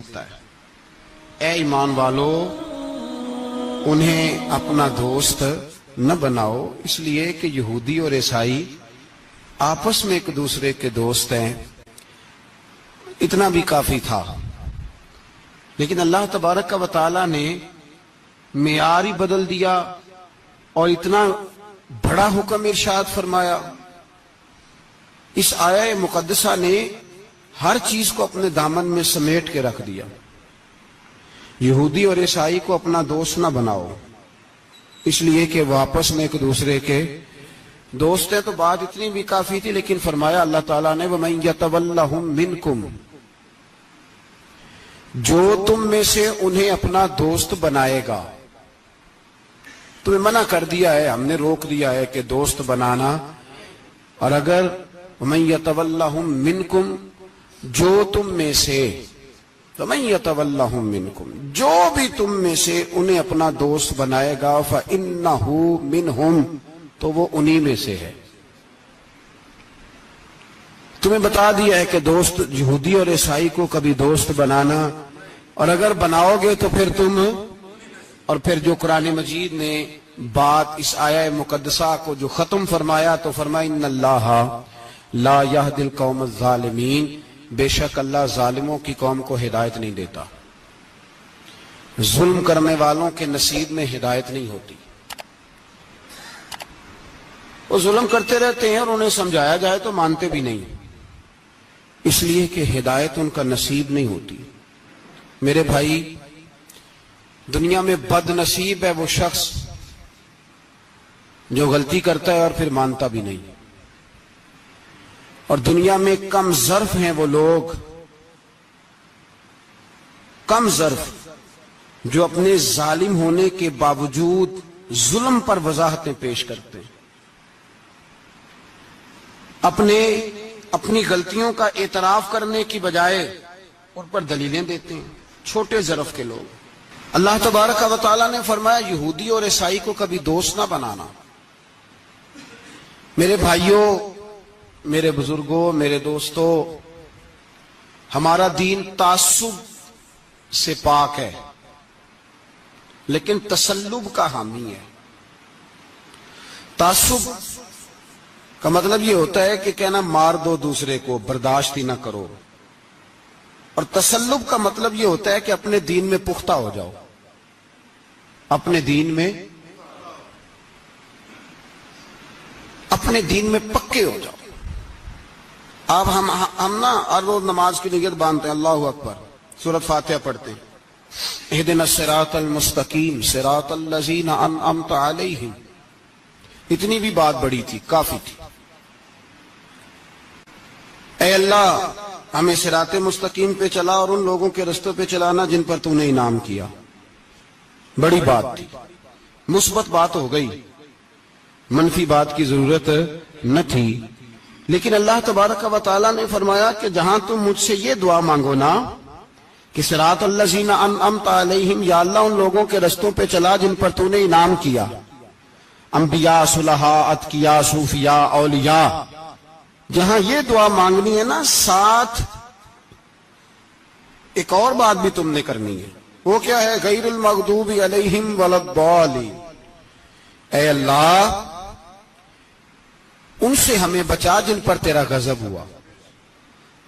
ہے۔ اے ایمان والو، انہیں اپنا دوست نہ بناؤ، اس لیے کہ یہودی اور عیسائی آپس میں ایک دوسرے کے دوست ہیں، اتنا بھی کافی تھا۔ لیکن اللہ تبارک و تعالی نے معیار ہی بدل دیا اور اتنا بڑا حکم ارشاد فرمایا۔ اس آیہ مقدسہ نے ہر چیز کو اپنے دامن میں سمیٹ کے رکھ دیا۔ یہودی اور عیسائی کو اپنا دوست نہ بناؤ، اس لیے کہ وہ آپس میں ایک دوسرے کے دوست ہیں۔ تو بات اتنی بھی کافی تھی، لیکن فرمایا اللہ تعالیٰ نے وَمَن يَتَوَلَّهُم مِّنكُمْ، جو تم میں سے انہیں اپنا دوست بنائے گا۔ تمہیں منع کر دیا ہے، ہم نے روک دیا ہے کہ دوست بنانا، اور اگر وَمَن يَتَوَلَّهُم مِّنكُمْ، جو تم میں سے، وَمَن يَتَوَلَّهُم مِّنكُمْ، جو بھی تم میں سے انہیں اپنا دوست بنائے گا فَإِنَّهُ مِنْهُمْ، تو وہ انہی میں سے ہے۔ تمہیں بتا دیا ہے کہ دوست یہودی اور عیسائی کو کبھی دوست بنانا، اور اگر بناؤ گے تو پھر تم، اور پھر جو قرآن مجید نے بات اس آیہ مقدسہ کو جو ختم فرمایا تو فرمایا ان اللہ لا یہدی القوم الظالمین، بے شک اللہ ظالموں کی قوم کو ہدایت نہیں دیتا۔ ظلم کرنے والوں کے نصیب میں ہدایت نہیں ہوتی۔ وہ ظلم کرتے رہتے ہیں اور انہیں سمجھایا جائے تو مانتے بھی نہیں، اس لیے کہ ہدایت ان کا نصیب نہیں ہوتی۔ میرے بھائی، دنیا میں بد نصیب ہے وہ شخص جو غلطی کرتا ہے اور پھر مانتا بھی نہیں، اور دنیا میں کم ظرف ہیں وہ لوگ، کم ظرف جو اپنے ظالم ہونے کے باوجود ظلم پر وضاحتیں پیش کرتے ہیں، اپنی غلطیوں کا اعتراف کرنے کی بجائے ان پر دلیلیں دیتے ہیں، چھوٹے ظرف کے لوگ۔ اللہ تبارک و تعالیٰ نے فرمایا یہودی اور عیسائی کو کبھی دوست نہ بنانا۔ میرے بھائیوں، میرے بزرگوں، میرے دوستوں، ہمارا دین تعصب سے پاک ہے، لیکن تسلب کا حامی ہے۔ تعصب کا مطلب یہ ہوتا ہے کہ کہنا مار دو دوسرے کو، برداشت ہی نہ کرو، اور تسلب کا مطلب یہ ہوتا ہے کہ اپنے دین میں پختہ ہو جاؤ، اپنے دین میں پکے ہو جاؤ۔ اب ہم نا ہر روز نماز کی نیت باندھتے ہیں، اللہ اکبر، سورۃ فاتحہ پڑھتے ہیں، اہدنا الصراط المستقیم صراط الذین انعمت علیہم، اتنی بھی بات بڑی تھی، کافی تھی۔ اے اللہ ہمیں صراط مستقیم پہ چلا اور ان لوگوں کے رستوں پہ چلانا جن پر تو نے انعام کیا، بڑی بات تھی، مثبت بات ہو گئی، منفی بات کی ضرورت نہ تھی۔ لیکن اللہ تبارک و تعالیٰ نے فرمایا کہ جہاں تم مجھ سے یہ دعا مانگو نا کہ صراط الذین انعمت علیہم، یا اللہ ان لوگوں کے رستوں پہ چلا جن پر تو نے انعام کیا، انبیاء، صلحاء، اتقیاء، صوفیاء، اولیاء، جہاں یہ دعا مانگنی ہے نا، ساتھ ایک اور بات بھی تم نے کرنی ہے۔ وہ کیا ہے؟ غیر المغضوب علیہم ولا الضالین، اے اللہ ان سے ہمیں بچا جن پر تیرا غضب ہوا،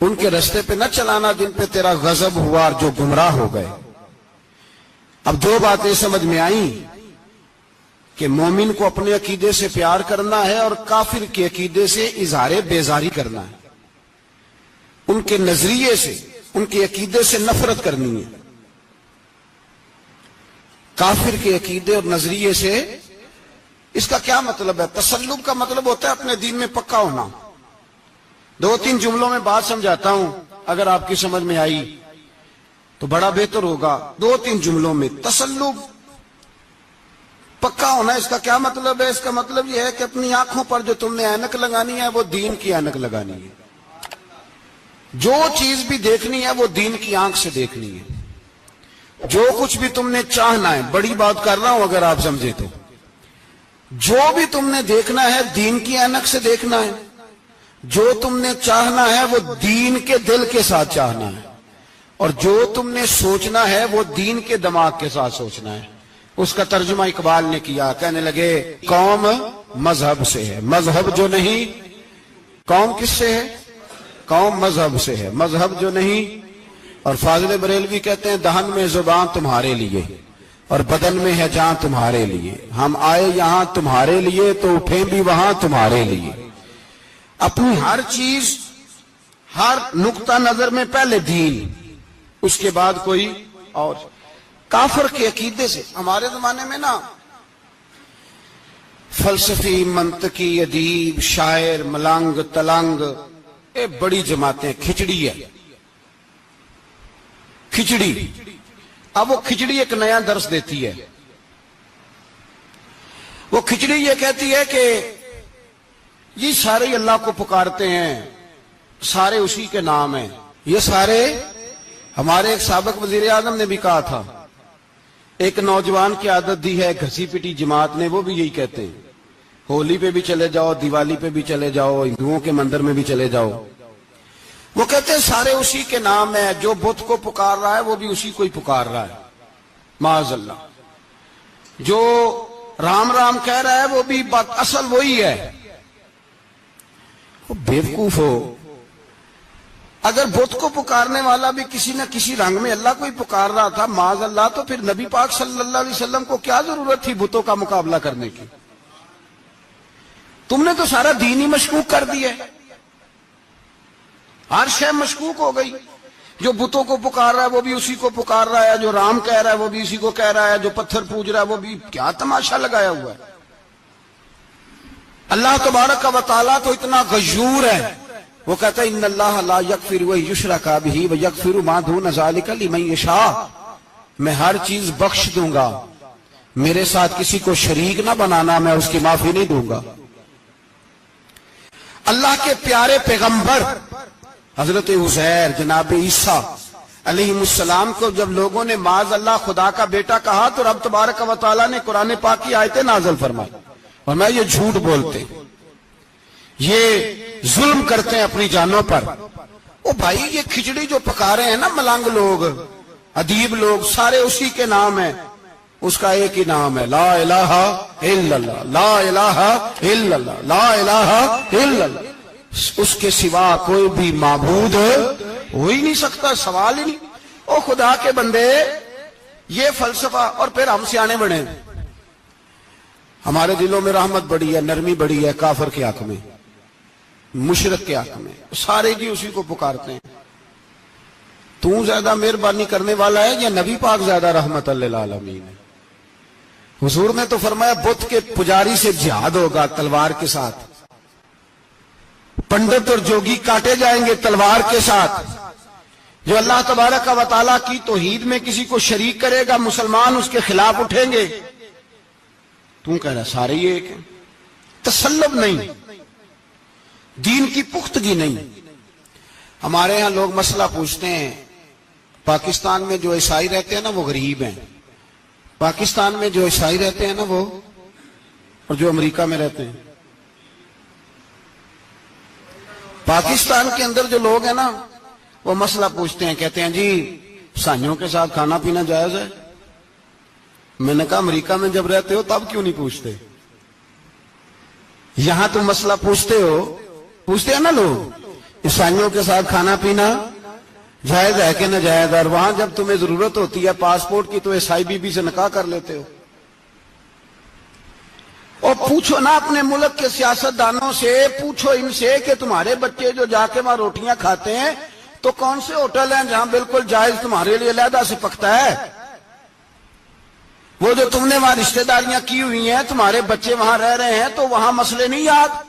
ان کے رستے پہ نہ چلانا جن پہ تیرا غضب ہوا اور جو گمراہ ہو گئے۔ اب دو باتیں سمجھ میں آئیں کہ مومن کو اپنے عقیدے سے پیار کرنا ہے اور کافر کے عقیدے سے اظہار بیزاری کرنا ہے، ان کے نظریے سے، ان کے عقیدے سے نفرت کرنی ہے۔ کافر کے عقیدے اور نظریے سے، اس کا کیا مطلب ہے؟ تسلب کا مطلب ہوتا ہے اپنے دین میں پکا ہونا۔ دو تین جملوں میں بات سمجھاتا ہوں، اگر آپ کی سمجھ میں آئی تو بڑا بہتر ہوگا۔ دو تین جملوں میں، تسلب، پکا ہونا، اس کا کیا مطلب ہے؟ اس کا مطلب یہ ہے کہ اپنی آنکھوں پر جو تم نے اینک لگانی ہے وہ دین کی اینک لگانی ہے، جو چیز بھی دیکھنی ہے وہ دین کی آنکھ سے دیکھنی ہے، جو کچھ بھی تم نے چاہنا ہے، بڑی بات کر رہا ہوں اگر آپ سمجھے تو، جو بھی تم نے دیکھنا ہے دین کی اینک سے دیکھنا ہے، جو تم نے چاہنا ہے وہ دین کے دل کے ساتھ چاہنا ہے، اور جو تم نے سوچنا ہے وہ دین کے دماغ کے ساتھ سوچنا ہے. اس کا ترجمہ اقبال نے کیا, کہنے لگے قوم مذہب سے ہے, مذہب جو نہیں. قوم کس سے ہے؟ قوم مذہب سے ہے, مذہب جو نہیں. اور فاضل بریلوی کہتے ہیں دہن میں زبان تمہارے لیے اور بدن میں ہے جان تمہارے لیے. ہم آئے یہاں تمہارے لیے تو اٹھیں بھی وہاں تمہارے لیے. اپنی ہر چیز, ہر نقطہ نظر میں پہلے دین, اس کے بعد کوئی اور. کافر کے عقیدے سے ہمارے زمانے میں نا فلسفی, منطقی, ادیب, شاعر, ملنگ, تلنگ, یہ بڑی جماعتیں. کھچڑی ہے, کھچڑی. اب وہ کھچڑی ایک نیا درس دیتی ہے. وہ کھچڑی یہ کہتی ہے کہ یہ سارے اللہ کو پکارتے ہیں, سارے اسی کے نام ہیں. یہ سارے, ہمارے ایک سابق وزیر اعظم نے بھی کہا تھا, ایک نوجوان کی عادت دی ہے گھسی پٹی جماعت نے, وہ بھی یہی کہتے ہیں ہولی پہ بھی چلے جاؤ, دیوالی پہ بھی چلے جاؤ, ہندوؤں کے مندر میں بھی چلے جاؤ. وہ کہتے ہیں سارے اسی کے نام ہیں, جو بت کو پکار رہا ہے وہ بھی اسی کو ہی پکار رہا ہے معاذ اللہ. جو رام رام کہہ رہا ہے وہ بھی بات اصل وہی ہے. وہ بیوقوف ہو, اگر بت کو پکارنے والا بھی کسی نہ کسی رنگ میں اللہ کو ہی پکار رہا تھا معاذ اللہ, تو پھر نبی پاک صلی اللہ علیہ وسلم کو کیا ضرورت تھی بتوں کا مقابلہ کرنے کی؟ تم نے تو سارا دین ہی مشکوک کر دیا ہے, ہر شے مشکوک ہو گئی. جو بتوں کو پکار رہا ہے وہ بھی اسی کو پکار رہا ہے, جو رام کہہ رہا ہے وہ بھی اسی کو کہہ رہا ہے, جو پتھر پوج رہا ہے وہ بھی. کیا تماشا لگایا ہوا ہے. اللہ تبارک و تعالیٰ تو اتنا غیور ہے, وہ کہتا ہے ان اللہ لا یغفر یشرک بہ ویغفر ما دون ذلک لمن یشاء. میں ہر چیز بخش دوں گا, میرے ساتھ کسی کو شریک نہ بنانا, میں اس کی معافی نہیں دوں گا. اللہ کے پیارے پیغمبر حضرت عزیر جناب عیسیٰ علیہ السلام کو جب لوگوں نے معاذ اللہ خدا کا بیٹا کہا تو رب تبارک و تعالیٰ نے قرآن پاک کی آیتیں نازل فرمائی. اور میں یہ جھوٹ بولتے, یہ ظلم کرتے ہیں اپنی جانوں پر. او بھائی یہ کھچڑی جو پکا رہے ہیں نا ملنگ لوگ, ادیب لوگ, سارے اسی کے نام ہیں. اس کا ایک ہی نام ہے لا الہ الا اللہ, لا الہ الا اللہ, لا الہ الا اللہ. اس کے سوا کوئی بھی معبود ہو ہی نہیں سکتا, سوال ہی نہیں. او خدا کے بندے, یہ فلسفہ. اور پھر ہم سیانے بڑے, ہمارے دلوں میں رحمت بڑی ہے, نرمی بڑی ہے کافر کے حق میں, مشرک کے حق میں, سارے جی اسی کو پکارتے ہیں. تو زیادہ مہربانی کرنے والا ہے یا نبی پاک زیادہ رحمت للعالمین ہے؟ حضور نے تو فرمایا بت کے پجاری سے جہاد ہوگا تلوار کے ساتھ, پنڈت اور جوگی کاٹے جائیں گے تلوار کے ساتھ. جو اللہ تبارک و تعالیٰ کی توحید میں کسی کو شریک کرے گا مسلمان اس کے خلاف اٹھیں گے. تو کہہ رہا سارے یہ ایک ہیں. تسلب نہیں, دین کی پختگی نہیں. ہمارے ہاں لوگ مسئلہ پوچھتے ہیں, پاکستان میں جو عیسائی رہتے ہیں نا وہ غریب ہیں, پاکستان میں جو عیسائی رہتے ہیں نا وہ, اور جو امریکہ میں رہتے ہیں. پاکستان کے اندر جو لوگ ہیں نا وہ مسئلہ پوچھتے ہیں, کہتے ہیں جی عیسائیوں کے ساتھ کھانا پینا جائز ہے. میں نے کہا امریکہ میں جب رہتے ہو تب کیوں نہیں پوچھتے؟ یہاں تم مسئلہ پوچھتے ہو, پوچھتے ہیں نا لوگ عیسائیوں کے ساتھ کھانا پینا جائز ہے کہ ناجائز, اور وہاں جب تمہیں ضرورت ہوتی ہے پاسپورٹ کی تو عیسائی بی بی سے نکاح کر لیتے ہو. اور پوچھو نا اپنے ملک کے سیاست دانوں سے, پوچھو ان سے کہ تمہارے بچے جو جا کے وہاں روٹیاں کھاتے ہیں تو کون سے ہوٹل ہیں جہاں بالکل جائز تمہارے لیے علیحدہ سے پکتا ہے؟ وہ جو تم نے وہاں رشتہ داریاں کی ہوئی ہیں, تمہارے بچے وہاں رہ رہے ہیں تو وہاں مسئلے نہیں یاد.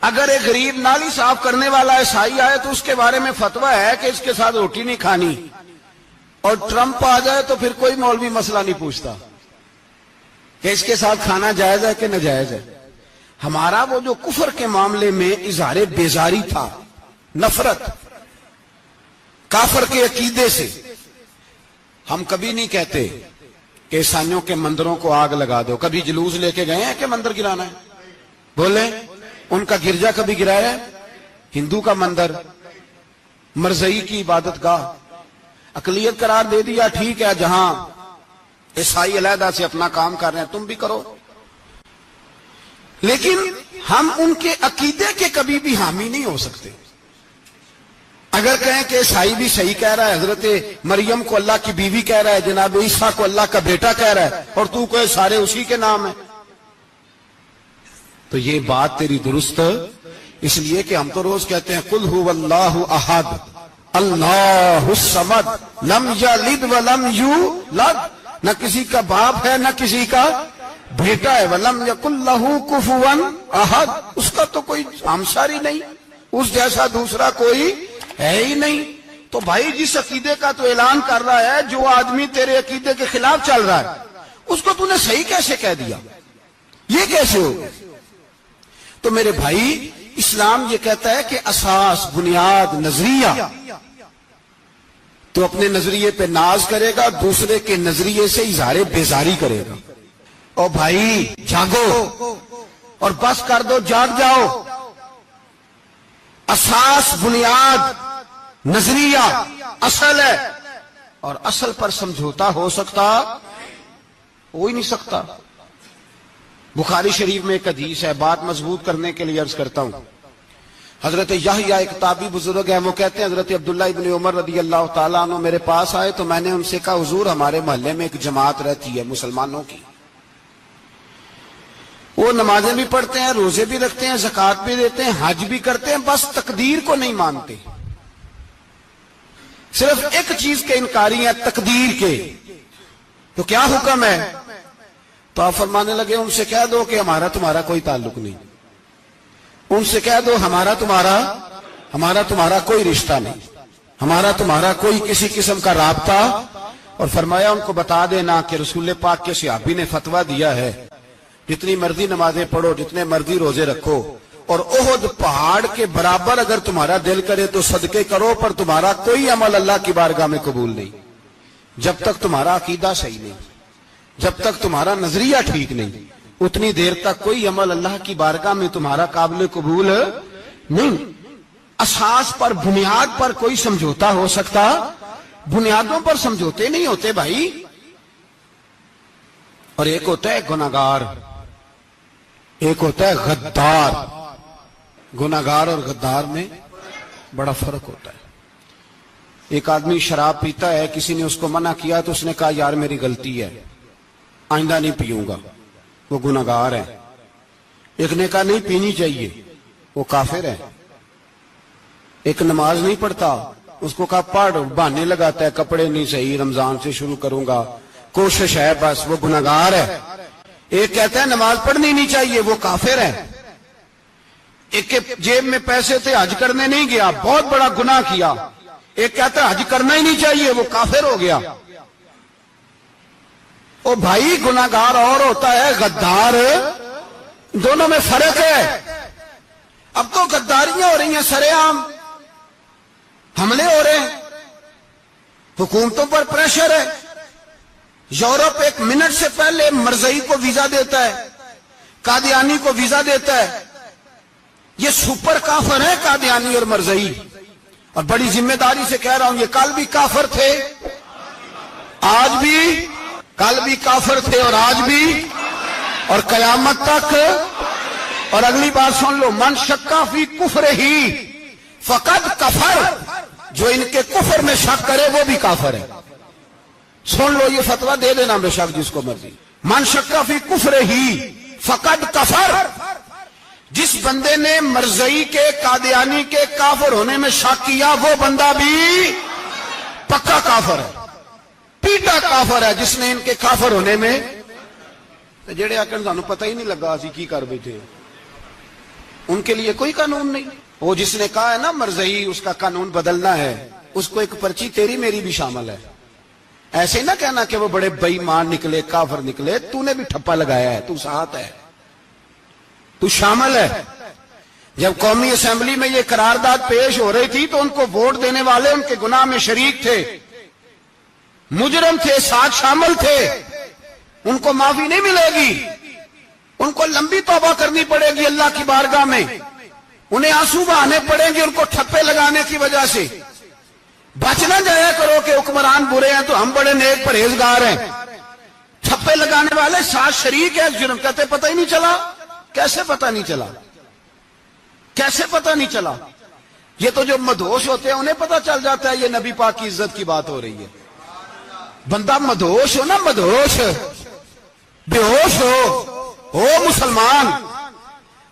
اگر ایک غریب نالی صاف کرنے والا عیسائی آئے تو اس کے بارے میں فتویٰ ہے کہ اس کے ساتھ روٹی نہیں کھانی, اور ٹرمپ آ جائے تو پھر کوئی مولوی مسئلہ نہیں پوچھتا کہ اس کے ساتھ کھانا جائز ہے کہ ناجائز ہے. ہمارا وہ جو کفر کے معاملے میں اظہار بیزاری تھا, نفرت کافر کے عقیدے سے, ہم کبھی نہیں کہتے کہ عیسائیوں کے مندروں کو آگ لگا دو. کبھی جلوس لے کے گئے ہیں کہ مندر گرانا ہے؟ بولے ان کا گرجا کبھی گرایا ہے؟ ہندو کا مندر مرزئی کی عبادت گاہ اقلیت قرار دے دیا، ٹھیک ہے، جہاں عیسائی علیحدہ سے اپنا کام کر رہے ہیں تم بھی کرو، لیکن ہم ان کے عقیدے کے کبھی بھی حامی نہیں ہو سکتے۔ اگر کہیں کہ عیسائی بھی صحیح کہہ رہا ہے، حضرت مریم کو اللہ کی بیوی کہہ رہا ہے، جناب عیسیٰ کو اللہ کا بیٹا کہہ رہا ہے، اور تو کوئی سارے اسی کے نام ہیں، تو یہ بات تیری درست اس لیے کہ ہم تو روز کہتے ہیں قل هو اللہ احد اللہ الصمد لم یلد ولم یولد، نہ کسی کا باپ ہے نہ کسی کا بیٹا ہے، ولم یکن لہ کفوا احد، اس کا تو کوئی ہمساری نہیں، اس جیسا دوسرا کوئی ہے ہی نہیں۔ تو بھائی جس عقیدے کا تو اعلان کر رہا ہے، جو آدمی تیرے عقیدے کے خلاف چل رہا ہے، اس کو تو نے صحیح کیسے کہہ دیا؟ یہ کیسے ہو؟ تو میرے بھائی اسلام یہ کہتا ہے کہ اساس، بنیاد، نظریہ، تو اپنے نظریے پہ ناز کرے گا، دوسرے کے نظریے سے اظہار بیزاری کرے گا۔ اور بھائی جاگو اور بس کر دو، جاگ جاؤ۔ اساس، بنیاد، نظریہ اصل ہے، اور اصل پر سمجھوتا ہو سکتا ہو ہی نہیں سکتا۔ بخاری شریف میں ایک حدیث ہے، بات مضبوط کرنے کے لیے عرض کرتا ہوں۔ حضرت یحییٰ ایک تابعی بزرگ ہیں، وہ کہتے ہیں حضرت عبداللہ ابن عمر رضی اللہ تعالیٰ عنہ میرے پاس آئے تو میں نے ان سے کہا حضور ہمارے محلے میں ایک جماعت رہتی ہے مسلمانوں کی، وہ نمازیں بھی پڑھتے ہیں، روزے بھی رکھتے ہیں، زکوٰۃ بھی دیتے ہیں، حج بھی کرتے ہیں، بس تقدیر کو نہیں مانتے، صرف ایک چیز کے انکاری ہیں، تقدیر کے۔ تو کیا حکم ہے؟ تو آپ فرمانے لگے ان سے کہہ دو کہ ہمارا تمہارا کوئی تعلق نہیں، ان سے کہہ دو ہمارا تمہارا کوئی رشتہ نہیں، ہمارا تمہارا کوئی کسی قسم کا رابطہ۔ اور فرمایا ان کو بتا دینا کہ رسول پاک کے صحابی نے فتویٰ دیا ہے جتنی مرضی نمازیں پڑھو، جتنے مرضی روزے رکھو، اور احد پہاڑ کے برابر اگر تمہارا دل کرے تو صدقے کرو، پر تمہارا کوئی عمل اللہ کی بارگاہ میں قبول نہیں جب تک تمہارا عقیدہ صحیح نہیں، جب تک تمہارا نظریہ ٹھیک نہیں، اتنی دیر تک کوئی عمل اللہ کی بارگاہ میں تمہارا قابل قبول نہیں۔ اساس پر، بنیاد پر کوئی سمجھوتا ہو سکتا، بنیادوں پر سمجھوتے نہیں ہوتے بھائی۔ اور ایک ہوتا ہے گناہگار، ایک ہوتا ہے غدار۔ گناہگار اور غدار میں بڑا فرق ہوتا ہے۔ ایک آدمی شراب پیتا ہے، کسی نے اس کو منع کیا تو اس نے کہا یار میری غلطی ہے، آئندہ نہیں پیوں گا، وہ گناہگار ہے۔ ایک نے کہا نہیں پینی چاہیے، وہ کافر ہے۔ ایک نماز نہیں پڑھتا، اس کو کہا پڑھ، بہانے لگاتا ہے، کپڑے نہیں صحیح، رمضان سے شروع کروں گا، کوشش ہے بس، وہ گناہگار ہے۔ ایک کہتا ہے نماز پڑھنی نہیں چاہیے، وہ کافر ہے۔ ایک کے جیب میں پیسے تھے، حج کرنے نہیں گیا، بہت بڑا گناہ کیا۔ ایک کہتا ہے حج کرنا ہی نہیں چاہیے، وہ کافر ہو گیا۔ او بھائی گناہگار اور ہوتا ہے، غدار، دونوں میں فرق ہے۔ اب تو غداریاں ہو رہی ہیں سرے عام، حملے ہو رہے ہیں، حکومتوں پر پریشر ہے۔ یورپ ایک منٹ سے پہلے مرزئی کو ویزا دیتا ہے، قادیانی کو ویزا دیتا ہے۔ یہ سپر کافر ہے قادیانی اور مرزئی، اور بڑی ذمہ داری سے کہہ رہا ہوں، یہ کل بھی کافر تھے، آج بھی، کل بھی کافر تھے اور آج بھی، اور قیامت تک۔ اور اگلی بات سن لو، من شکا فی کفر ہی فقد کفر، جو ان کے کفر میں شک کرے وہ بھی کافر ہے۔ سن لو، یہ فتویٰ دے دینا بے شک جس کو مرضی۔ من شکا فی کفر ہی فقد کفر، جس بندے نے مرزئی کے، قادیانی کے کافر ہونے میں شک کیا، وہ بندہ بھی پکا کافر ہے، پیٹا کافر ہے، جس نے ان کے کافر ہونے میں۔ جڑے آکر سانو پتہ ہی نہیں لگا اسی کی کر بیٹھے، ان کے لیے کوئی قانون نہیں۔ وہ جس نے کہا ہے نا مرزئی اس کا قانون بدلنا ہے، اس کو ایک پرچی تیری میری بھی شامل ہے۔ ایسے نہ کہنا کہ وہ بڑے بے ایمان نکلے، کافر نکلے، تو نے بھی ٹھپا لگایا ہے، تو ساتھ ہے، تو شامل ہے۔ جب قومی اسمبلی میں یہ قرارداد پیش ہو رہی تھی تو ان کو ووٹ دینے والے ان کے گناہ میں شریک تھے، مجرم تھے، ساتھ شامل تھے، ان کو معافی نہیں ملے گی، ان کو لمبی توبہ کرنی پڑے گی اللہ کی بارگاہ میں، انہیں آنسو بہانے پڑیں گے ان کو ٹھپے لگانے کی وجہ سے۔ بچ نہ جایا کرو کہ حکمران برے ہیں تو ہم بڑے نیک پرہیزگار ہیں. چھپے لگانے والے ساتھ شریک ہے جرم. کہتے پتہ ہی نہیں چلا. کیسے پتہ نہیں چلا؟ کیسے پتہ نہیں چلا؟ یہ تو جو مدہوش ہوتے ہیں انہیں پتہ چل جاتا ہے یہ نبی پاک کی عزت کی بات ہو رہی ہے. بندہ مدہوش ہو نا، مدہوش بے ہوش ہو مسلمان،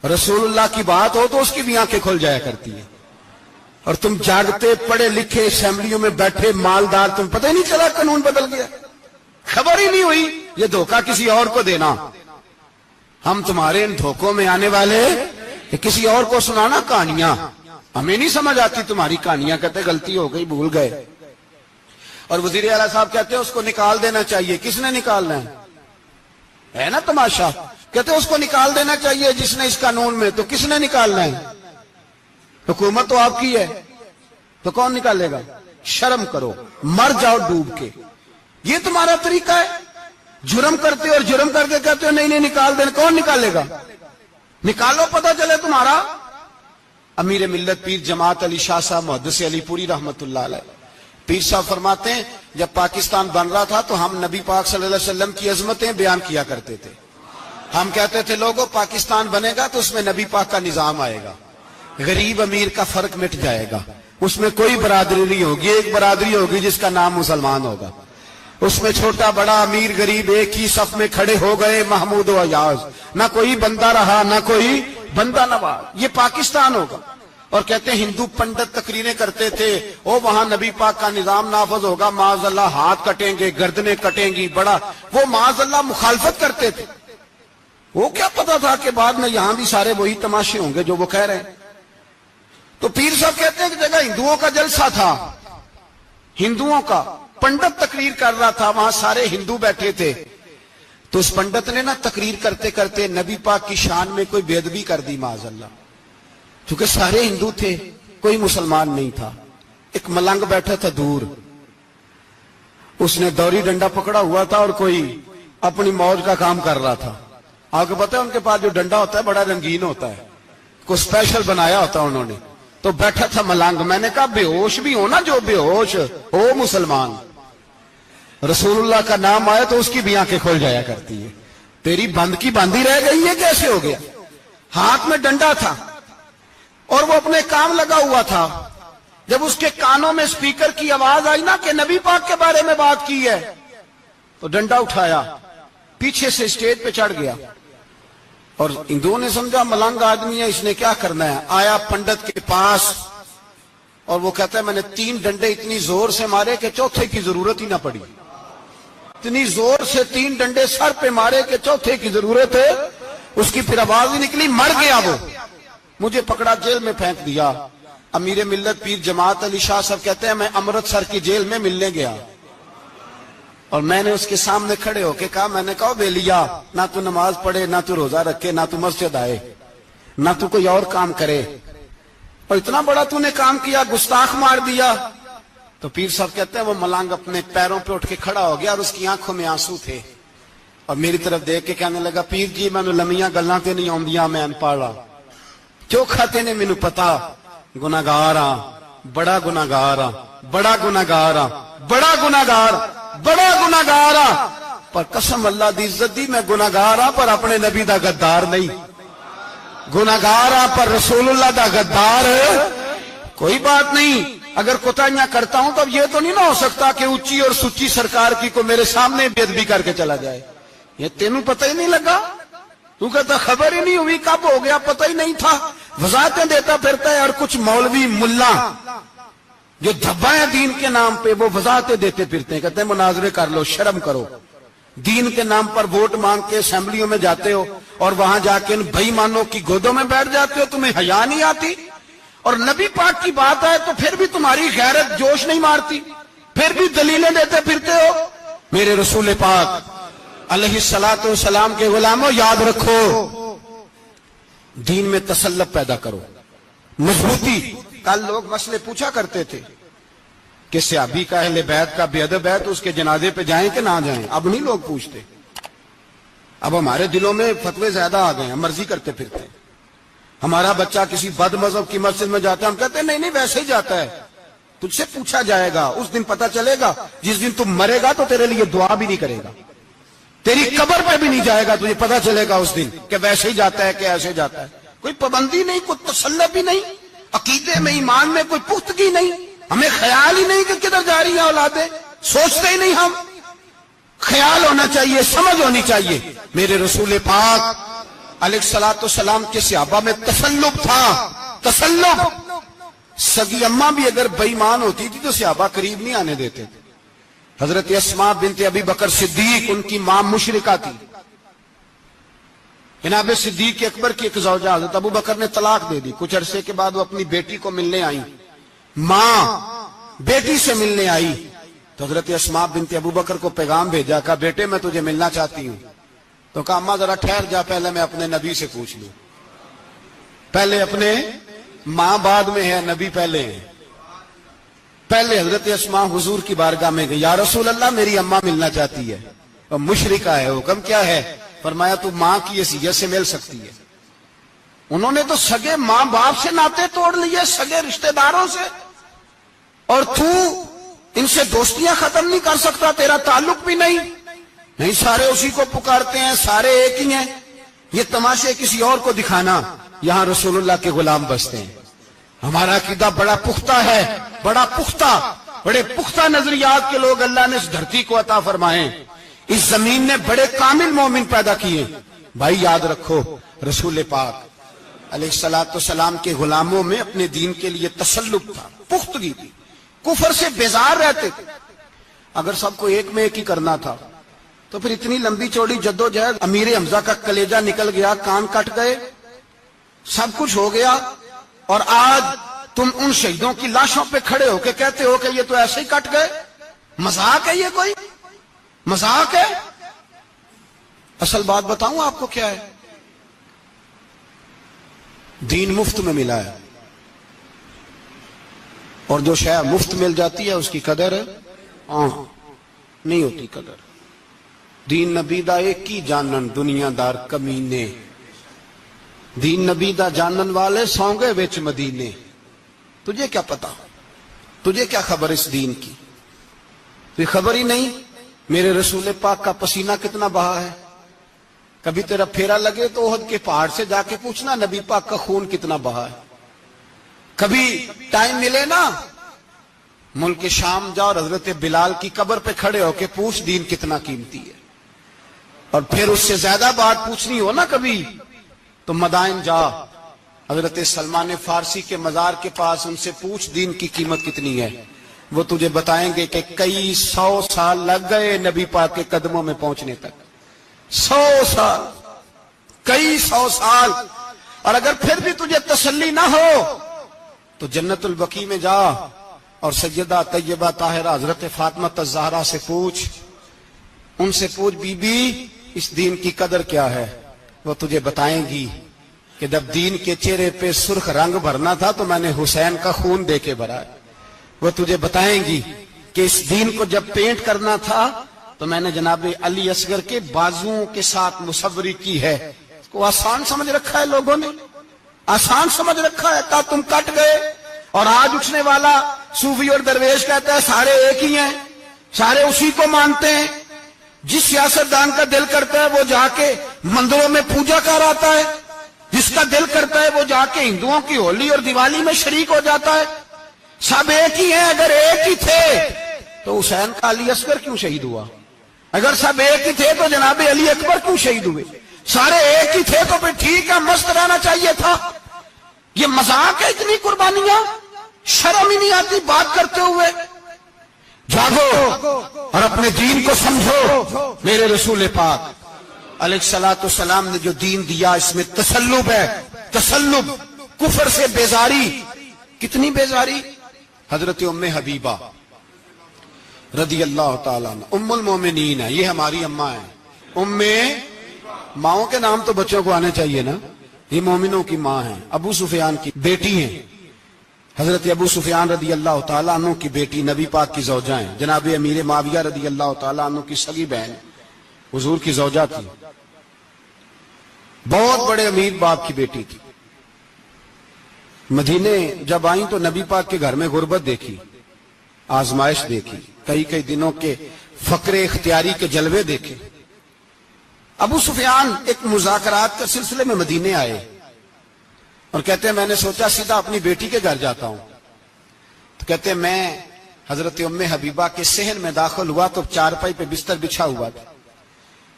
رسول اللہ کی بات ہو تو اس کی بھی آنکھیں کھل جایا کرتی ہیں. اور تم جاگتے پڑھے لکھے اسمبلیوں میں بیٹھے مالدار، تم پتہ ہی نہیں چلا قانون بدل گیا، خبر ہی نہیں ہوئی. یہ دھوکہ کسی اور کو دینا. ہم تمہارے ان دھوکوں میں آنے والے کہ کسی اور کو سنانا کہانیاں. ہمیں نہیں سمجھ آتی تمہاری کہانیاں. کہتے غلطی ہو گئی، بھول گئے. اور وزیر اعلیٰ صاحب کہتے ہیں اس کو نکال دینا چاہیے. کس نے نکالنا ہے نا تماشا. کہتے اس کو نکال دینا چاہیے جس نے اس قانون میں. تو کس نے نکالنا ہے؟ حکومت تو آپ کی ہے، تو کون نکالے گا؟ شرم کرو، مر جاؤ ڈوب کے. یہ تمہارا طریقہ ہے؟ جرم کرتے اور جرم کر کے کہتے ہو نہیں نہیں نکال دینا. کون نکالے گا؟ نکالو، پتہ چلے تمہارا. امیر ملت پیر جماعت علی شاہ صاحب محدث علی پوری رحمت اللہ علیہ، پیر صاحب فرماتے ہیں جب پاکستان بن رہا تھا تو ہم نبی پاک صلی اللہ علیہ وسلم کی عظمتیں بیان کیا کرتے تھے. ہم کہتے تھے لوگوں پاکستان بنے گا تو اس میں نبی پاک کا نظام آئے گا، غریب امیر کا فرق مٹ جائے گا، اس میں کوئی برادری نہیں ہوگی، ایک برادری ہوگی جس کا نام مسلمان ہوگا. اس میں چھوٹا بڑا امیر غریب ایک ہی صف میں کھڑے ہو گئے، محمود و ایاز، نہ کوئی بندہ رہا نہ کوئی بندہ نواز. یہ پاکستان ہوگا. اور کہتے ہیں ہندو پنڈت تقریریں کرتے تھے او وہاں نبی پاک کا نظام نافذ ہوگا، معاذ اللہ ہاتھ کٹیں گے، گردنیں کٹیں گی، بڑا وہ معاذ اللہ مخالفت کرتے تھے. وہ کیا پتا تھا کہ بعد میں یہاں بھی سارے وہی تماشے ہوں گے جو وہ کہہ رہے ہیں. تو پیر صاحب کہتے ہیں کہ جگہ ہندوؤں کا جلسہ تھا، ہندوؤں کا پنڈت تقریر کر رہا تھا، وہاں سارے ہندو بیٹھے تھے. تو اس پنڈت نے نا تقریر کرتے کرتے نبی پاک کی شان میں کوئی بے ادبی کر دی معاذ اللہ. چونکہ سارے ہندو تھے، کوئی مسلمان نہیں تھا. ایک ملنگ بیٹھا تھا دور، اس نے دوری ڈنڈا پکڑا ہوا تھا اور کوئی اپنی موج کا کام کر رہا تھا. آپ کو پتا ہے ان کے پاس جو ڈنڈا ہوتا ہے بڑا رنگین ہوتا ہے، کوئی اسپیشل بنایا ہوتا ہے انہوں نے. تو بیٹھا تھا ملنگ. میں نے کہا بے ہوش بھی ہو نا، جو بے ہوش ہو مسلمان، رسول اللہ کا نام آئے تو اس کی بھی آنکھیں کھول جایا کرتی ہے. تیری بند کی باندھی رہ گئی ہے، کیسے ہو گیا؟ ہاتھ میں ڈنڈا تھا اور وہ اپنے کام لگا ہوا تھا. جب اس کے کانوں میں سپیکر کی آواز آئی نا کہ نبی پاک کے بارے میں بات کی ہے تو ڈنڈا اٹھایا، پیچھے سے اسٹیج پہ چڑھ گیا. اور ہندوؤں نے سمجھا ملنگ آدمی ہے، اس نے کیا کرنا ہے. آیا پنڈت کے پاس اور وہ کہتا ہے میں نے 3 ڈنڈے اتنی زور سے مارے کہ چوتھے کی ضرورت ہی نہ پڑی. اتنی زور سے 3 ڈنڈے سر پہ مارے کہ چوتھے کی ضرورت ہے اس کی پھر آواز ہی نکلی، مر گیا وہ. مجھے پکڑا جیل میں پھینک دیا. امیر ملت پیر جماعت علی شاہ صاحب کہتے ہیں میں امرتسر کی جیل میں ملنے گیا اور میں نے اس کے سامنے کھڑے ہو کے کہا، میں نے کہا بے لیا، نہ تو نماز پڑھے، نہ تو روزہ رکھے، نہ تو مسجد آئے، نہ تو کوئی اور کام کرے، اور اتنا بڑا تو نے کام کیا، گستاخ مار دیا. تو پیر صاحب کہتے ہیں وہ ملنگ اپنے پیروں پہ اٹھ کے کھڑا ہو گیا اور اس کی آنکھوں میں آنسو تھے اور میری طرف دیکھ کے کہنے لگا پیر جی میں نے لمیاں گلاں تے نہیں آندیاں، میں ان پڑھا چوکھا تے نے مینوں پتا گناہگار ہاں، بڑا گناہگار ہاں، بڑا گناہگار ہاں، بڑا گناہگار، بڑا گناہگار ہاں، پر قسم اللہ دی عزت دی میں گناہگار ہاں پر اپنے نبی دا غدار نہیں، گناہگار ہاں پر رسول اللہ دا غدار. کوئی بات نہیں، اگر کوتاہیاں کرتا ہوں تو یہ تو نہیں نہ ہو سکتا کہ اونچی اور سچی سرکار کی کو میرے سامنے بے ادبی کر کے چلا جائے. یہ تینوں پتہ ہی نہیں لگا، تو کہتا خبر ہی نہیں ہوئی، کب ہو گیا پتہ ہی نہیں تھا. وضاحتیں دیتا پھرتا ہے اور کچھ مولوی ملا جو دھبا ہے دین کے نام پہ وہ وضاحتیں دیتے پھرتے ہیں، کہتے ہیں مناظرے کر لو، شرم کرو. دین کے نام پر ووٹ مانگ کے اسمبلیوں میں جاتے ہو اور وہاں جا کے ان بھائی مانوں کی گودوں میں بیٹھ جاتے ہو، تمہیں حیا نہیں آتی. اور نبی پاک کی بات ہے تو پھر بھی تمہاری غیرت جوش نہیں مارتی، پھر بھی دلیلیں دیتے پھرتے ہو. میرے رسول پاک علیہ الصلوۃ والسلام کے غلاموں یاد رکھو، دین میں تسلط پیدا کرو، مضبوطی. کل لوگ مسئلے پوچھا کرتے تھے کہ صحابی کا اہل بیت کا بے ادب ہے تو اس کے جنازے پہ جائیں کہ نہ جائیں. اب نہیں لوگ پوچھتے، اب ہمارے دلوں میں فتوے زیادہ آ گئے ہیں، مرضی کرتے پھرتے ہیں. ہمارا بچہ کسی بد مذہب کی مسجد میں جاتا ہے ہم کہتے ہیں نہیں نہیں ویسے ہی جاتا ہے. تجھ سے پوچھا جائے گا، اس دن پتا چلے گا، جس دن تم مرے گا تو تیرے لیے دعا بھی نہیں کرے گا، تیری قبر پہ بھی نہیں جائے گا، تجھے پتا چلے گا اس دن کہ ویسے ہی جاتا ہے کہ ایسے جاتا ہے. کوئی پابندی نہیں، کوئی تسلط بھی نہیں، عقیدے میں ایمان میں کوئی پختگی نہیں، ہمیں خیال ہی نہیں کہ کدھر جا رہی ہیں اولادیں، سوچتے ہی نہیں ہم. خیال ہونا چاہیے، سمجھ ہونی چاہیے. میرے رسول پاک علیہ الصلوۃ والسلام کے صحابہ میں تسلط تھا، تسلط. سگی اماں بھی اگر بے ایمان ہوتی تھی تو صحابہ قریب نہیں آنے دیتے تھے. حضرت اسماء بنت ابی بکر صدیق ان کی ماں مشرکہ تھی. جناب صدیق اکبر کی ایک زوجہ حضرت ابو بکر نے طلاق دے دی. کچھ عرصے کے بعد وہ اپنی بیٹی کو ملنے آئی، ماں بیٹی سے ملنے آئی تو حضرت اسماء بنت ابو بکر کو پیغام بھیجا، کہا بیٹے میں تجھے ملنا چاہتی ہوں. تو کہا اماں ذرا ٹھہر جا، پہلے میں اپنے نبی سے پوچھ لوں. پہلے اپنے ماں بعد میں ہے، نبی پہلے ہے. پہلے حضرت اسماء حضور کی بارگاہ میں گئی، یا رسول اللہ میری اماں ملنا چاہتی ہے اور مشرکہ ہے، حکم کیا ہے؟ فرمایا تو ماں کی حیثیت سے مل سکتی ہے. انہوں نے تو سگے ماں باپ سے ناطے توڑ لیے، سگے رشتہ داروں سے، اور تو ان سے دوستیاں ختم نہیں کر سکتا، تیرا تعلق بھی نہیں. نہیں، سارے اسی کو پکارتے ہیں، سارے ایک ہی ہیں. یہ تماشے کسی اور کو دکھانا، یہاں رسول اللہ کے غلام بستے ہیں. ہمارا عقیدہ بڑا پختہ ہے، بڑا پختہ، بڑے پختہ نظریات کے لوگ اللہ نے اس دھرتی کو عطا فرمائے. اس زمین نے بڑے کامل مومن پیدا کیے. بھائی یاد رکھو، رسول پاک علیہ الصلوۃ والسلام کے غلاموں میں اپنے دین کے لیے تسلط تھا، پختگی تھی، کفر سے بیزار رہتے تھے. اگر سب کو ایک میں ایک ہی کرنا تھا تو پھر اتنی لمبی چوڑی جدوجہد، امیر حمزہ کا کلیجہ نکل گیا، کان کٹ گئے، سب کچھ ہو گیا، اور آج تم ان شہیدوں کی لاشوں پہ کھڑے ہو کے کہتے ہو کہ یہ تو ایسے ہی کٹ گئے. مذاق ہے یہ؟ کوئی مذاق ہے؟ اصل بات بتاؤں آپ کو کیا ہے؟ دین مفت میں ملا ہے، اور جو شے مفت مل جاتی ہے اس کی قدر نہیں ہوتی. قدر دین نبی دا ایک ہی جانن دنیا دار کمینے، دین نبی دا جانن والے سونگے وچ مدینے. تجھے کیا پتا، تجھے کیا خبر اس دین کی؟ تجھے خبر ہی نہیں میرے رسول پاک کا پسینہ کتنا بہا ہے. کبھی تیرا پھیرا لگے تو احد کے پہاڑ سے جا کے پوچھنا نبی پاک کا خون کتنا بہا ہے. کبھی ٹائم ملے نا ملک شام جا اور حضرت بلال کی قبر پہ کھڑے ہو کے پوچھ دین کتنا قیمتی ہے. اور پھر اس سے زیادہ بات پوچھنی ہو نا کبھی تو مدائن جا، حضرت سلمان فارسی کے مزار کے پاس ان سے پوچھ دین کی قیمت کتنی ہے. وہ تجھے بتائیں گے کہ کئی 100 سال لگ گئے نبی پاک کے قدموں میں پہنچنے تک. 100 سال، کئی 100 سال. اور اگر پھر بھی تجھے تسلی نہ ہو تو جنت البقیع میں جا اور سیدہ طیبہ طاہرہ حضرت فاطمہ الزہرا سے پوچھ. ان سے پوچھ بی بی اس دین کی قدر کیا ہے. وہ تجھے بتائیں گی کہ جب دین کے چہرے پہ سرخ رنگ بھرنا تھا تو میں نے حسین کا خون دے کے بھرا ہے. وہ تجھے بتائیں گی کہ اس دین کو جب پینٹ کرنا تھا تو میں نے جناب علی اصغر کے بازوؤں کے ساتھ مصوری کی ہے. اس کو آسان سمجھ رکھا ہے لوگوں نے، آسان سمجھ رکھا ہے. کہا تم کٹ گئے، اور آج اٹھنے والا صوفی اور درویش کہتا ہے سارے ایک ہی ہیں، سارے اسی کو مانتے ہیں. جس سیاستدان کا دل کرتا ہے وہ جا کے مندروں میں پوجا کر آتا ہے، جس کا دل کرتا ہے وہ جا کے ہندوؤں کی ہولی اور دیوالی میں شریک ہو جاتا ہے. سب ایک ہی ہیں. اگر ایک ہی تھے تو حسین کا علی اصغر کیوں شہید ہوا؟ اگر سب ایک ہی تھے تو جناب علی اکبر کیوں شہید ہوئے؟ سارے ایک ہی تھے تو پھر ٹھیک ہے، مست رہنا چاہیے تھا. یہ مذاق ہے اتنی قربانیاں؟ شرم ہی نہیں آتی بات کرتے ہوئے؟ جاگو اور اپنے دین کو سمجھو. میرے رسول پاک علیہ الصلوۃ والسلام نے جو دین دیا اس میں تسلب ہے، تسلب، کفر سے بیزاری. کتنی بیزاری؟ حضرت ام حبیبہ رضی اللہ تعالیٰ عنہ ام المومنین ہے، یہ ہماری اماں ہیں. ماؤں کے نام تو بچوں کو آنے چاہیے نا. یہ مومنوں کی ماں ہیں، ابو سفیان کی بیٹی ہیں. حضرت ابو سفیان رضی اللہ تعالیٰ عنہ کی بیٹی نبی پاک کی زوجہ ہیں. جناب امیر معاویہ رضی اللہ تعالیٰ عنہ کی سگی بہن حضور کی زوجہ تھی. بہت بڑے امیر باپ کی بیٹی تھی. مدینے جب آئیں تو نبی پاک کے گھر میں غربت دیکھی. آزمائش دیکھی، کئی کئی دنوں کے فقر اختیاری کے جلوے دیکھے۔ ابو سفیان ایک مذاکرات کے سلسلے میں مدینے آئے اور کہتے ہیں میں نے سوچا سیدھا اپنی بیٹی کے گھر جاتا ہوں، تو کہتے ہیں میں حضرت ام حبیبہ کے صحن میں داخل ہوا تو چارپائی پہ بستر بچھا ہوا تھا،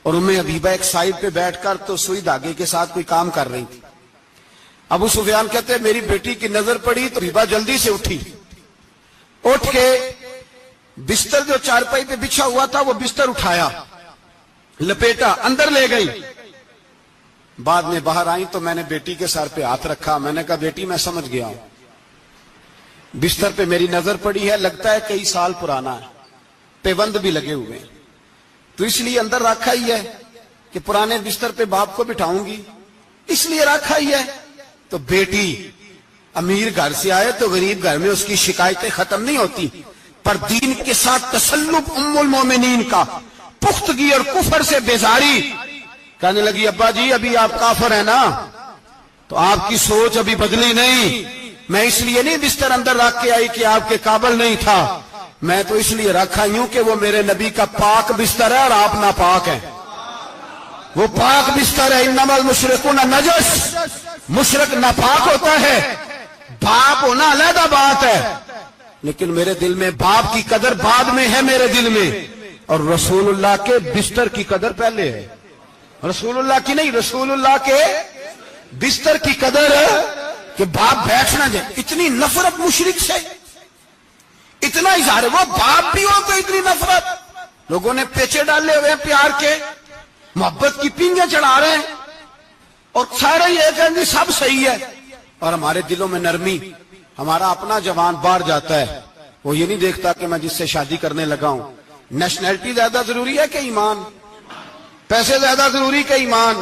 اور ام حبیبہ ایک سائیڈ پہ بیٹھ کر تو سوئی دھاگے کے ساتھ کوئی کام کر رہی تھی۔ ابو سفیان کہتے ہیں میری بیٹی کی نظر پڑی تو حبیبہ جلدی سے اٹھی، اٹھ کے بستر جو چارپائی پہ بچھا ہوا تھا وہ بستر اٹھایا، لپیٹا، اندر لے گئی۔ بعد میں باہر آئی تو میں نے بیٹی کے سر پہ ہاتھ رکھا، میں نے کہا بیٹی میں سمجھ گیا ہوں، بستر پہ میری نظر پڑی ہے، لگتا ہے کئی سال پرانا ہے، پیوند بھی لگے ہوئے ہیں، تو اس لیے اندر رکھا ہی ہے کہ پرانے بستر پہ باپ کو بٹھاؤں گی، اس لیے رکھا ہی ہے۔ تو بیٹی امیر گھر سے آئے تو غریب گھر میں اس کی شکایتیں ختم نہیں ہوتی، پر دین کے ساتھ تسلط ام المومنین کا، پختگی اور کفر سے بیزاری، کہنے لگی ابا جی ابھی آپ کافر ہیں نا، تو آپ کی سوچ ابھی بدلی نہیں، میں اس لیے نہیں بستر اندر رکھ کے آئی کہ آپ کے قابل نہیں تھا، میں تو اس لیے رکھا ہوں کہ وہ میرے نبی کا پاک بستر ہے اور آپ ناپاک ہیں، وہ پاک بستر ہے۔ انما المشرکون نجس، مشرک ناپاک ہوتا ہے، باپ ہونا علیحدہ بات ہے، لیکن میرے دل میں باپ کی قدر بعد میں ہے میرے دل میں، اور رسول اللہ کے بستر کی قدر پہلے ہے، رسول اللہ کی نہیں، رسول اللہ کے بستر کی قدر ہے کہ باپ بیٹھ نہ جائے۔ اتنی نفرت مشرک سے، اتنا اظہار، وہ باپ بھی ہو تو اتنی نفرت، لوگوں نے پیچے ڈالے ہوئے ہیں پیار کے، محبت کی پینگیں چڑھا رہے ہیں، اور سارے یہ کہیں گے سب صحیح ہے، اور ہمارے دلوں میں نرمی، ہمارا اپنا جوان باہر جاتا ہے، وہ یہ نہیں دیکھتا کہ میں جس سے شادی کرنے لگا ہوں نیشنلٹی زیادہ ضروری ہے کہ ایمان، پیسے زیادہ ضروری کہ ایمان،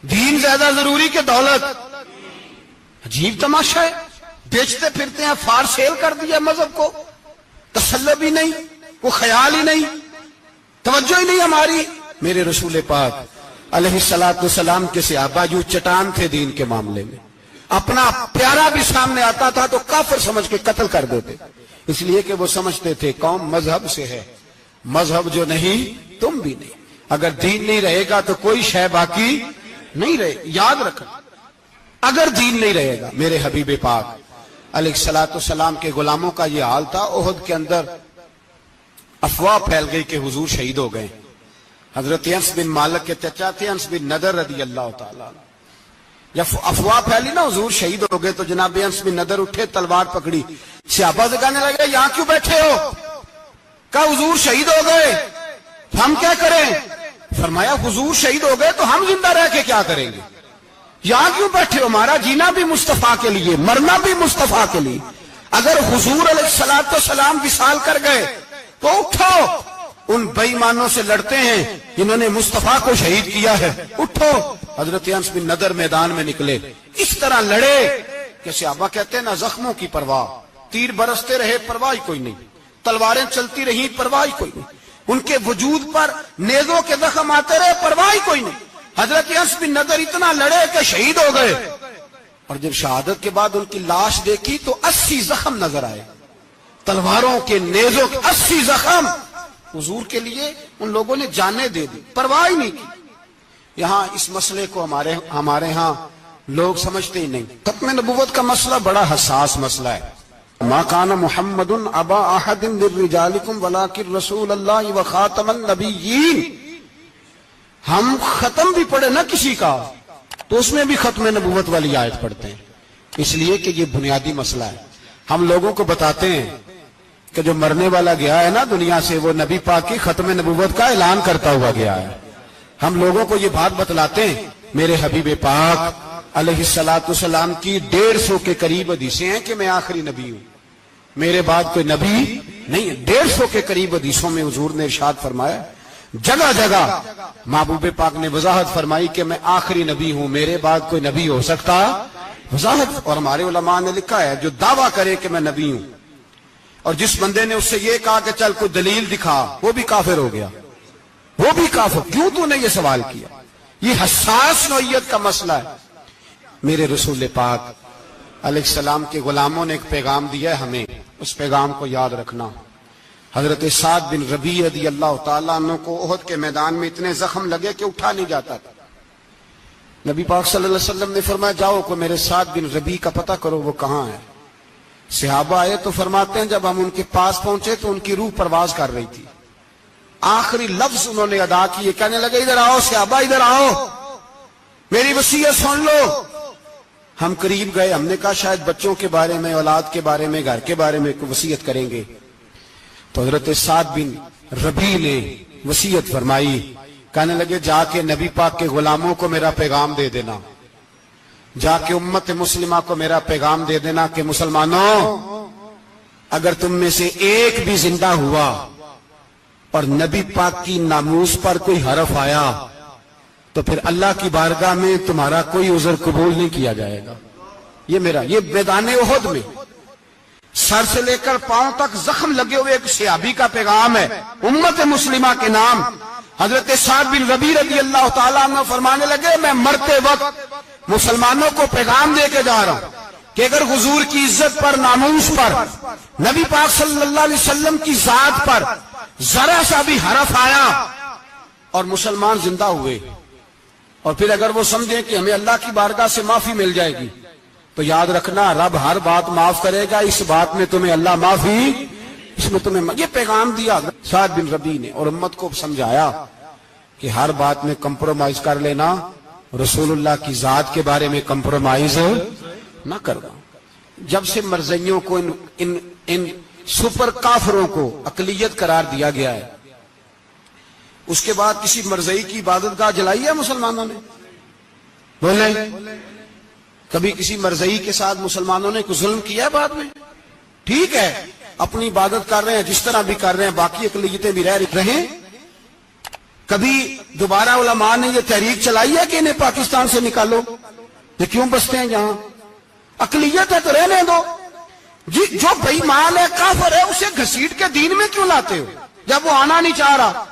دین زیادہ ضروری کہ دولت۔ عجیب تماشا ہے، بیچتے پھرتے ہیں، فار سیل کر دیا مذہب کو، تسلب ہی نہیں، کوئی خیال ہی نہیں، توجہ ہی نہیں ہماری۔ میرے رسول پاک علیہ الصلوۃ والسلام کے صحابہ جو چٹان تھے دین کے معاملے میں، اپنا پیارا بھی سامنے آتا تھا تو کافر سمجھ کے قتل کر دیتے، اس لیے کہ وہ سمجھتے تھے قوم مذہب سے ہے، مذہب جو نہیں تم بھی نہیں، اگر دین نہیں رہے گا تو کوئی شے باقی نہیں رہے۔ یاد رکھنا، اگر دین نہیں رہے گا، میرے حبیب پاک علیہ الصلوۃ والسلام کے غلاموں کا یہ حال تھا۔ احد کے اندر افواہ پھیل گئی کہ حضور شہید ہو گئے، حضرت انس بن مالک کے چچا تھے انس بن نضر رضی اللہ تعالیٰ عنہ، جب افواہ پھیلی نا حضور شہید ہو گئے تو جناب انس بن نضر اٹھے، تلوار پکڑی، صحابہ سے کہنے لگے یہاں کیوں بیٹھے ہو؟ کہا حضور شہید ہو گئے، ہم کیا کریں؟ فرمایا حضور شہید ہو گئے تو ہم زندہ رہ کے کیا کریں گے؟ یہاں کیوں بیٹھے ہو؟ ہمارا جینا بھی مصطفیٰ کے لیے، مرنا بھی مصطفیٰ کے لیے، اگر حضور علیہ الصلوۃ والسلام وصال کر گئے تو اٹھو، ان بے ایمانوں سے لڑتے ہیں جنہوں نے مصطفیٰ کو شہید کیا ہے، اٹھو۔ حضرت انس بن نضر میدان میں نکلے، اس طرح لڑے کہ صحابہ کہتے ہیں نہ زخموں کی پرواہ، تیر برستے رہے پرواہ کوئی نہیں، تلواریں چلتی رہی پرواہ کوئی نہیں، ان کے وجود پر نیزوں کے زخم آتے رہے پرواہ کوئی نہیں۔ حضرت انس بن نضر اتنا لڑے کہ شہید ہو گئے، اور جب شہادت کے بعد ان کی لاش دیکھی تو 80 زخم نظر آئے، تلواروں کے، نیزوں کے 80 زخم۔ حضور کے لیے ان لوگوں نے جانیں دے دی، پرواہ ہی نہیں کی۔ یہاں اس مسئلے کو ہمارے ہاں لوگ سمجھتے ہی نہیں۔ ختم نبوت کا مسئلہ بڑا حساس مسئلہ ہے۔ ما کان محمد ابا احد من رجالکم ولکن رسول اللہ وخاتم النبیین۔ ہم ختم بھی پڑھے نا کسی کا تو اس میں بھی ختم نبوت والی آیت پڑھتے ہیں، اس لیے کہ یہ بنیادی مسئلہ ہے۔ ہم لوگوں کو بتاتے ہیں کہ جو مرنے والا گیا ہے نا دنیا سے، وہ نبی پاک کی ختم نبوت کا اعلان کرتا ہوا گیا ہے۔ ہم لوگوں کو یہ بات بتلاتے ہیں، میرے حبیب پاک علیہ الصلوۃ والسلام کی 150 کے قریب حدیثیں ہیں کہ میں آخری نبی ہوں، میرے بعد کوئی نبی نہیں ہے۔ 150 کے قریب حدیثوں میں حضور نے ارشاد فرمایا، جگہ جگہ محبوب پاک نے وضاحت فرمائی کہ میں آخری نبی ہوں، میرے بعد کوئی نبی ہو سکتا، وضاحت۔ اور ہمارے علماء نے لکھا ہے جو دعویٰ کرے کہ میں نبی ہوں، اور جس بندے نے اس سے یہ کہا کہ چل کوئی دلیل دکھا، وہ بھی کافر ہو گیا، وہ بھی کافر۔ کیوں تو نے یہ سوال کیا؟ یہ حساس نوعیت کا مسئلہ ہے۔ میرے رسول پاک علیہ السلام کے غلاموں نے ایک پیغام دیا ہے ہمیں، اس پیغام کو یاد رکھنا۔ حضرت سعد بن ربیع رضی اللہ تعالیٰ عنہ کو احد کے میدان میں اتنے زخم لگے کہ اٹھا نہیں جاتا تھا۔ نبی پاک صلی اللہ علیہ وسلم نے فرمایا جاؤ کو میرے سعد بن ربیع کا پتہ کرو وہ کہاں ہے۔ صحابہ آئے تو فرماتے ہیں جب ہم ان کے پاس پہنچے تو ان کی روح پرواز کر رہی تھی، آخری لفظ انہوں نے ادا کیے، کہنے لگے ادھر آؤ صحابہ ادھر آؤ، میری وصیت سن لو۔ ہم قریب گئے، ہم نے کہا شاید بچوں کے بارے میں، اولاد کے بارے میں، گھر کے بارے میں کوئی وصیت کریں گے۔ تو حضرت سعد بن ربیع نے وصیت فرمائی، کہنے لگے جا کے نبی پاک کے غلاموں کو میرا پیغام دے دینا، جا کے امت مسلمہ کو میرا پیغام دے دینا کہ مسلمانوں اگر تم میں سے ایک بھی زندہ ہوا اور نبی پاک کی ناموس پر کوئی حرف آیا تو پھر اللہ کی بارگاہ میں تمہارا کوئی عذر قبول نہیں کیا جائے گا۔ یہ میدان احد میں سر سے لے کر پاؤں تک زخم لگے ہوئے ایک صحابی کا پیغام ہے امت مسلمہ کے نام۔ حضرت سعد بن ربیع رضی اللہ تعالیٰ عنہ فرمانے لگے میں مرتے وقت مسلمانوں کو پیغام دے کے جا رہا ہوں کہ اگر حضور کی عزت پر، ناموس پر، نبی پاک صلی اللہ علیہ وسلم کی ذات پر ذرا سا بھی حرف آیا اور مسلمان زندہ ہوئے، اور پھر اگر وہ سمجھیں کہ ہمیں اللہ کی بارگاہ سے معافی مل جائے گی، تو یاد رکھنا رب ہر بات معاف کرے گا، اس بات میں تمہیں اللہ معافی، اس میں تمہیں یہ پیغام دیا سعد بن ربیع نے، اور امت کو سمجھایا کہ ہر بات میں کمپرومائز کر لینا، رسول اللہ کی ذات کے بارے میں کمپرومائز نہ کرنا۔ جب سے مرزائیوں کو ان سپر کافروں کو اقلیت قرار دیا گیا ہے، اس کے بعد کسی مرزائی کی عبادت گاہ جلائی ہے مسلمانوں نے؟ بولے کبھی کسی مرزائی کے ساتھ مسلمانوں نے کوئی ظلم کیا ہے بعد میں؟ ٹھیک ہے اپنی عبادت کر رہے ہیں جس طرح بھی کر رہے ہیں، باقی اقلیتیں بھی رہ رہیں۔ کبھی دوبارہ علماء نے یہ تحریک چلائی ہے کہ انہیں پاکستان سے نکالو، یہ کیوں بستے ہیں جہاں اقلیت ہے تو رہنے دو؟ جو بے ایمان ہے، کافر ہے، اسے گھسیٹ کے دین میں کیوں لاتے ہو جب وہ آنا نہیں چاہ رہا؟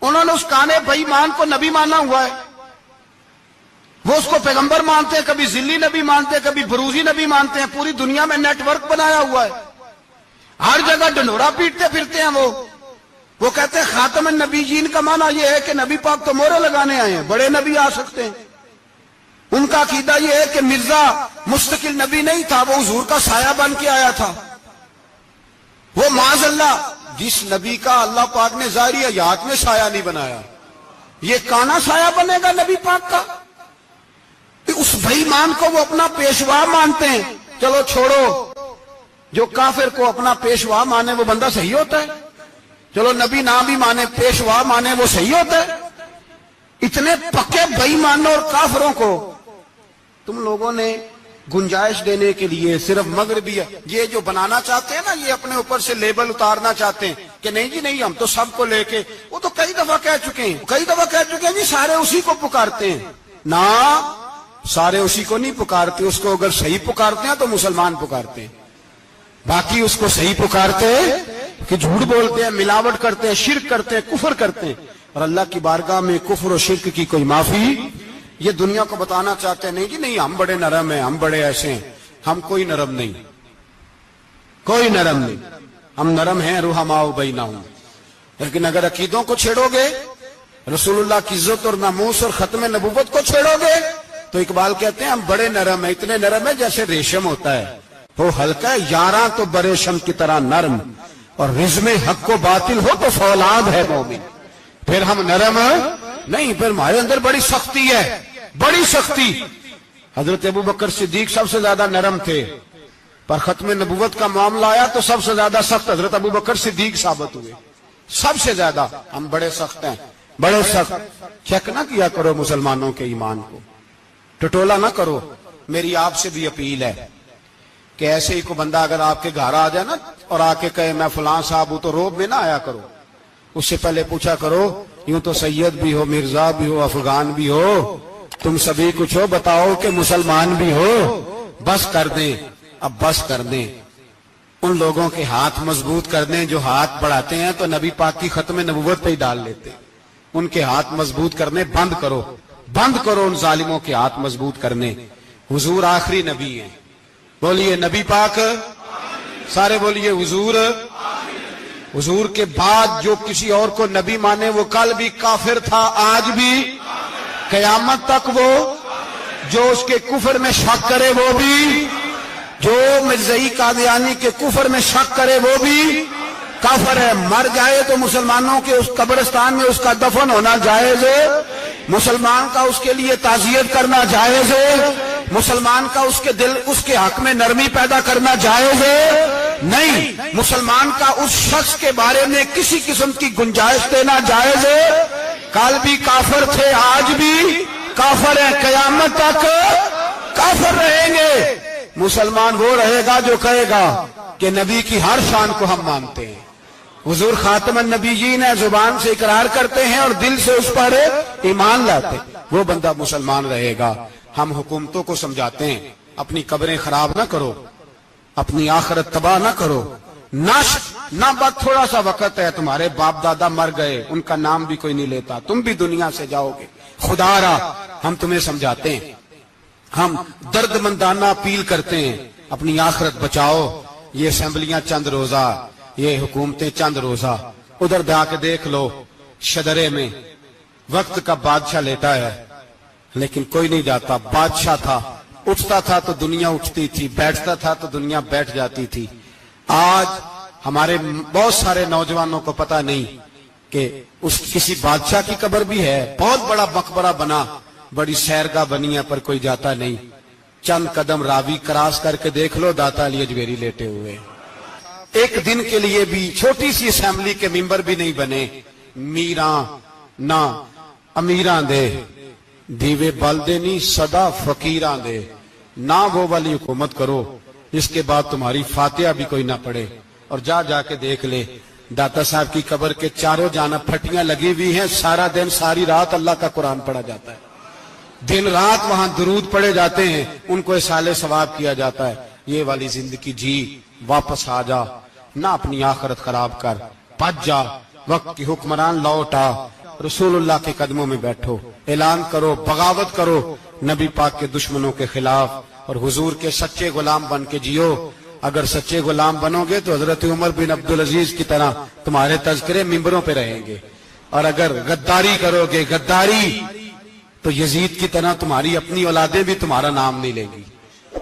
انہوں نے اس کانے بے ایمان کو نبی مانا ہوا ہے، وہ اس کو پیغمبر مانتے ہیں، کبھی ذلی نبی مانتے ہیں، کبھی بروزی نبی مانتے ہیں، پوری دنیا میں نیٹ ورک بنایا ہوا ہے، ہر جگہ ڈنڈورا پیٹتے پھرتے ہیں۔ وہ کہتے ہیں خاتم النبیین کا معنی یہ ہے کہ نبی پاک تو مورے لگانے آئے ہیں، بڑے نبی آ سکتے ہیں۔ ان کا عقیدہ یہ ہے کہ مرزا مستقل نبی نہیں تھا، وہ حضور کا سایہ بن کے آیا تھا۔ وہ معاذ اللہ جس نبی کا اللہ پاک نے ظاہری حیات میں سایہ نہیں بنایا، یہ کانا سایہ بنے گا نبی پاک کا؟ اس بے ایمان کو وہ اپنا پیشوا مانتے ہیں۔ چلو چھوڑو، جو کافر کو اپنا پیشوا مانے وہ بندہ صحیح ہوتا ہے، چلو نبی نام بھی مانے، پیشوا مانے، وہ صحیح ہوتا ہے۔ اتنے پکے بے ایمانوں اور کافروں کو تم لوگوں نے گنجائش دینے کے لیے صرف مغربی یہ جو بنانا چاہتے ہیں نا، یہ اپنے اوپر سے لیبل اتارنا چاہتے ہیں کہ نہیں جی نہیں ہم تو سب کو لے کے، وہ تو کئی دفعہ کہہ چکے ہیں جی سارے اسی کو پکارتے ہیں۔ نہ، سارے اسی کو نہیں پکارتے، اس کو اگر صحیح پکارتے ہیں تو مسلمان پکارتے ہیں، باقی اس کو صحیح پکارتے کہ جھوٹ بولتے ہیں، ملاوٹ کرتے ہیں، شرک کرتے ہیں، کفر کرتے ہیں، اور اللہ کی بارگاہ میں کفر و شرک کی کوئی معافی۔ یہ دنیا کو بتانا چاہتے ہیں نہیں جی نہیں ہم بڑے نرم ہیں، ہم بڑے ایسے ہیں، ہم کوئی نرم نہیں، کوئی نرم نہیں، ہم نرم ہیں رحماء بینہم۔ لیکن اگر عقیدوں کو چھیڑو گے، رسول اللہ کی عزت اور ناموس اور ختم نبوت کو چھیڑو گے، تو اقبال کہتے ہیں ہم بڑے نرم ہیں، اتنے نرم ہیں جیسے ریشم ہوتا ہے، وہ ہلکا ہے یاراں تو بریشم کی طرح نرم، اور رزم حق و باطل ہو تو فولاد ہے مومن۔ پھر ہم نرم نہیں، پھر ہمارے اندر بڑی سختی ہے، بڑی سختی۔ حضرت ابو بکر صدیق سب سے زیادہ نرم تھے، پر ختم نبوت کا معاملہ آیا تو سب سے زیادہ سخت حضرت ابو بکر صدیق ثابت ہوئے، سب سے زیادہ۔ ہم بڑے سخت ہیں، بڑے سخت۔ چیک نہ کیا کرو مسلمانوں کے ایمان کو، ٹٹولا نہ کرو۔ میری آپ سے بھی اپیل ہے کہ ایسے ہی کو بندہ اگر آپ کے گھر آ جائے نا اور آ کے کہے میں فلاں صاحب ہوں، تو روب میں نہ آیا کرو، اس سے پہلے پوچھا کرو یوں تو سید بھی ہو، مرزا بھی ہو، افغان بھی ہو، تم سبھی کچھ ہو، بتاؤ کہ مسلمان بھی ہو۔ بس کر دیں، اب بس کر دیں، ان لوگوں کے ہاتھ مضبوط کر دیں جو ہاتھ بڑھاتے ہیں تو نبی پاک کی ختم نبوت پہ ہی ڈال لیتے، ان کے ہاتھ مضبوط کرنے بند کرو، بند کرو ان ظالموں کے ہاتھ مضبوط کرنے۔ حضور آخری نبی ہیں، بولیے نبی پاک، سارے بولیے حضور۔ حضور کے بعد جو کسی اور کو نبی مانے وہ کل بھی کافر تھا، آج بھی، قیامت تک وہ۔ جو اس کے کفر میں شک کرے وہ بھی، جو مرزائی قادیانی کے کفر میں شک کرے وہ بھی کافر ہے۔ مر جائے تو مسلمانوں کے اس قبرستان میں اس کا دفن ہونا جائز ہے، مسلمان کا اس کے لیے تعزیت کرنا جائز ہے، مسلمان کا اس کے حق میں نرمی پیدا کرنا جائز ہے، نہیں، مسلمان کا اس شخص کے بارے میں کسی قسم کی گنجائش دینا جائز ہے۔ کل بھی کافر تھے، آج بھی کافر ہیں، قیامت تک کافر رہیں گے۔ مسلمان وہ رہے گا جو کہے گا کہ نبی کی ہر شان کو ہم مانتے ہیں، حضور خاتم النبیین ہے، زبان سے اقرار کرتے ہیں اور دل سے اس پر ایمان لاتے ہیں، وہ بندہ مسلمان رہے گا۔ ہم حکومتوں کو سمجھاتے ہیں اپنی قبریں خراب نہ کرو، اپنی آخرت تباہ نہ کرو، نہ بس تھوڑا سا وقت ہے، تمہارے باپ دادا مر گئے، ان کا نام بھی کوئی نہیں لیتا، تم بھی دنیا سے جاؤ گے، خدا را ہم تمہیں سمجھاتے ہیں، ہم درد مندانہ اپیل کرتے ہیں، اپنی آخرت بچاؤ۔ یہ اسمبلیاں چند روزہ، یہ حکومتیں چند روزہ، ادھر جا کے دیکھ لو، شدرے میں وقت کا بادشاہ لیتا ہے لیکن کوئی نہیں جاتا۔ بادشاہ تھا، اٹھتا تھا تو دنیا اٹھتی تھی، بیٹھتا تھا تو دنیا بیٹھ جاتی تھی۔ آج ہمارے بہت سارے نوجوانوں کو پتہ نہیں کہ اس کسی بادشاہ کی قبر بھی ہے، بہت بڑا مقبرہ بنا، بڑی سیرگاہ بنی ہے، پر کوئی جاتا نہیں۔ چند قدم راوی کراس کر کے دیکھ لو، داتا علی اجمیری لیٹے ہوئے، ایک دن کے لیے بھی چھوٹی سی اسمبلی کے ممبر بھی نہیں بنے۔ میراں نہ امیراں دے دیوے بلدے نہیں، صدا فقیراں دے، نہ وہ والی حکومت کرو جس کے بعد تمہاری فاتحہ بھی کوئی نہ پڑھے۔ اور جا کے دیکھ لے، داتا صاحب کی قبر کے چاروں جانب پھٹیاں لگی ہوئی ہیں، سارا دن ساری رات اللہ کا قرآن پڑھا جاتا ہے، دن رات وہاں درود پڑھے جاتے ہیں، ان کو اصالہ ثواب کیا جاتا ہے۔ یہ والی زندگی جی، واپس آ جا، نہ اپنی آخرت خراب کر، بچ جا، وقت کی حکمران لوٹ آ، رسول اللہ کے قدموں میں بیٹھو، اعلان کرو، بغاوت کرو نبی پاک کے دشمنوں کے خلاف، اور حضور کے سچے غلام بن کے جیو۔ اگر سچے غلام بنو گے تو حضرت عمر بن عبدالعزیز کی طرح تمہارے تذکرے ممبروں پہ رہیں گے، اور اگر غداری کرو گے، غداری، تو یزید کی طرح تمہاری اپنی اولادیں بھی تمہارا نام نہیں لیں گی،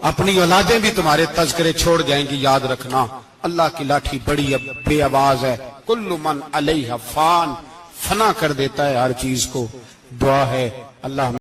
اپنی اولادیں بھی تمہارے تذکرے چھوڑ جائیں گی۔ یاد رکھنا، اللہ کی لاٹھی بڑی بے آواز ہے، کل من علیہ فان، فنا کر دیتا ہے ہر چیز کو۔ دعا ہے اللہ